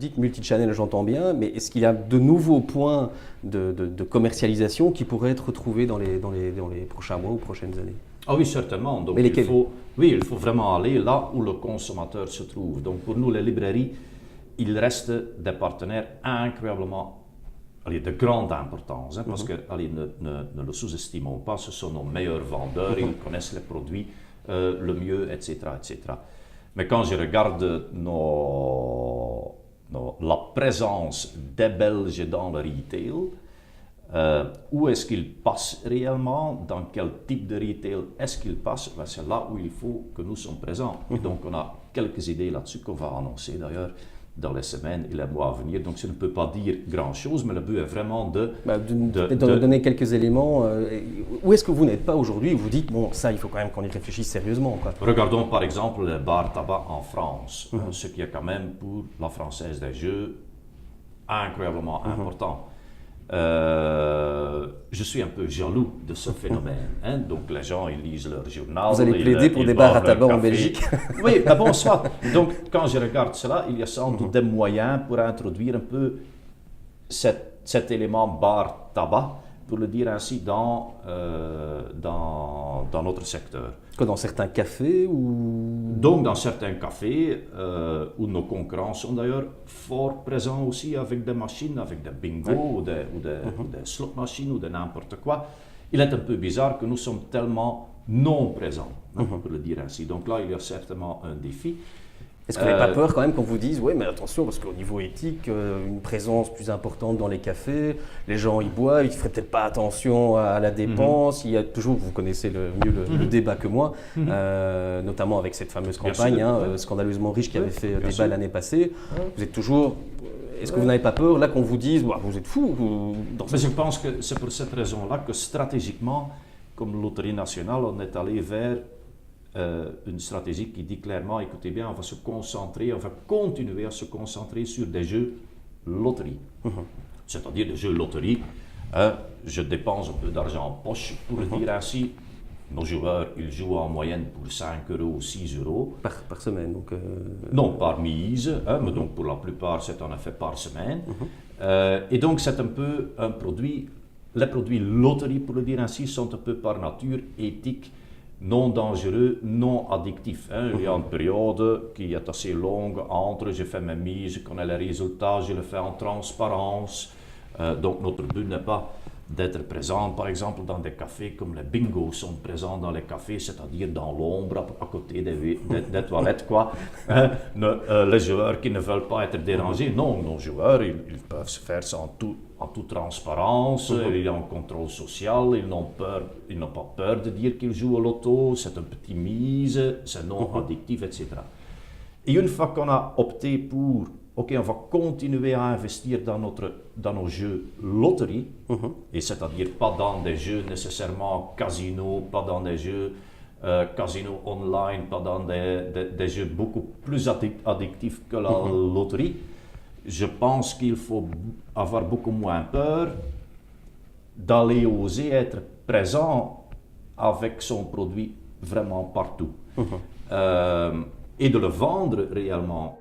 dites multi-channel, j'entends bien, mais est-ce qu'il y a de nouveaux points de commercialisation qui pourraient être retrouvés dans les prochains mois ou prochaines années? Ah oui, certainement. Donc, mais lesquels? il faut vraiment aller là où le consommateur se trouve. Donc pour nous, les librairies, il reste des partenaires incroyablement de grande importance, hein, parce que ne le sous-estimons pas, ce sont nos meilleurs vendeurs, ils connaissent les produits le mieux, etc., etc. Mais quand je regarde la présence des Belges dans le retail, où est-ce qu'ils passent réellement, dans quel type de retail est-ce qu'ils passent, ben c'est là où il faut que nous sommes présents. Et donc on a quelques idées là-dessus qu'on va annoncer d'ailleurs dans les semaines et les mois à venir. Donc je ne peux pas dire grand-chose, mais le but est vraiment de donner quelques éléments. Où est-ce que vous n'êtes pas aujourd'hui? Vous dites, bon, ça, il faut quand même qu'on y réfléchisse sérieusement, quoi. Regardons par exemple les bars tabac en France, ce qui est quand même pour la Française des Jeux incroyablement important. Je suis un peu jaloux de ce phénomène, hein? Donc les gens ils lisent leur journal. Vous allez plaider pour des bars à tabac en Belgique? Oui, mais bon, soit. Donc quand je regarde cela, il y a sans doute des moyens pour introduire un peu cet élément bar tabac, pour le dire ainsi, dans notre secteur. Que dans certains cafés ou... Donc dans certains cafés, où nos concurrents sont d'ailleurs fort présents aussi avec des machines, avec des bingo ou des slot machines ou de n'importe quoi. Il est un peu bizarre que nous sommes tellement non présents, hein, pour le dire ainsi. Donc là, il y a certainement un défi. Est-ce que vous n'avez pas peur quand même quand vous dites, oui, mais attention, parce qu'au niveau éthique, une présence plus importante dans les cafés, les gens y boivent, ils ne feraient peut-être pas attention à la dépense. Il y a toujours, vous connaissez mieux le débat que moi, notamment avec cette fameuse campagne scandaleusement riche qui avait fait débat l'année passée. Vous êtes toujours... Est-ce que vous n'avez pas peur là qu'on vous dise, vous êtes fou Mais je pense que c'est pour cette raison-là que stratégiquement, comme Loterie Nationale, on est allé vers une stratégie qui dit clairement, écoutez bien, on va continuer à se concentrer sur des jeux loterie. C'est-à-dire des jeux loterie, je dépense un peu d'argent en poche, pour le dire ainsi. Nos joueurs, ils jouent en moyenne pour 5 € ou 6 €. Par semaine donc Non, par mise, mais donc pour la plupart, c'est en effet par semaine. Et donc c'est un peu un produit, les produits loterie, pour le dire ainsi, sont un peu par nature éthiques, non dangereux, non addictif. Il y a une période qui est assez longue entre je fais mes mises, je connais les résultats, je le fais en transparence. Donc notre but n'est pas d'être présent, par exemple, dans des cafés comme les bingos sont présents dans les cafés, c'est-à-dire dans l'ombre, à côté des toilettes, quoi. Les joueurs qui ne veulent pas être dérangés, non, nos joueurs, ils peuvent se faire ça en toute transparence, il y a un contrôle social, ils n'ont pas peur de dire qu'ils jouent au loto, c'est un petit mise, c'est non addictif, etc. Et une fois qu'on a opté pour, ok, on va continuer à investir dans nos jeux loterie, et c'est-à-dire pas dans des jeux nécessairement casino, pas dans des jeux casino online, pas dans des jeux beaucoup plus addictifs que la loterie. Je pense qu'il faut avoir beaucoup moins peur d'aller oser être présent avec son produit vraiment partout. Et de le vendre réellement.